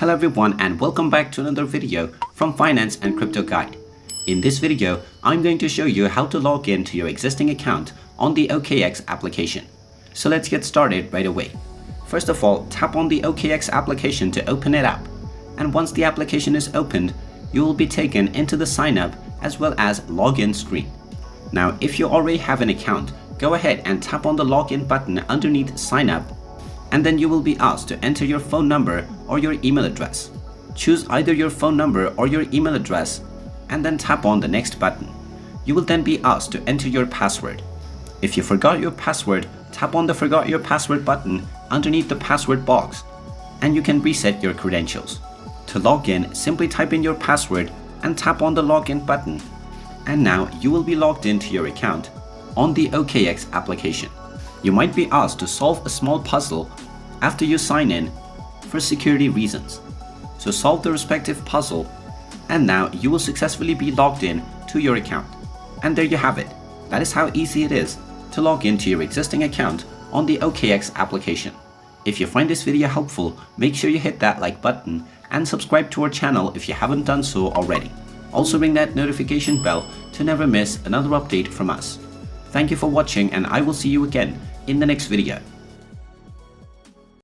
Hello everyone and welcome back to another video from Finance and Crypto Guide. In this video, I'm going to show you how to log in to your existing account on the OKX application. So let's get started right away. First of all, tap on the OKX application to open it up. And once the application is opened, you will be taken into the sign up as well as login screen. Now, if you already have an account, go ahead and tap on the login button underneath sign up, and then you will be asked to enter your phone number or your email address. Choose either your phone number or your email address and then tap on the next button. You will then be asked to enter your password. If you forgot your password, tap on the forgot your password button underneath the password box and you can reset your credentials. To log in, simply type in your password and tap on the login button. And now you will be logged into your account on the OKX application. You might be asked to solve a small puzzle after you sign in for security reasons. So solve the respective puzzle and now you will successfully be logged in to your account. And there you have it. That is how easy it is to log into your existing account on the OKX application. If you find this video helpful, make sure you hit that like button and subscribe to our channel if you haven't done so already. Also ring that notification bell to never miss another update from us. Thank you for watching and I will see you again in the next video.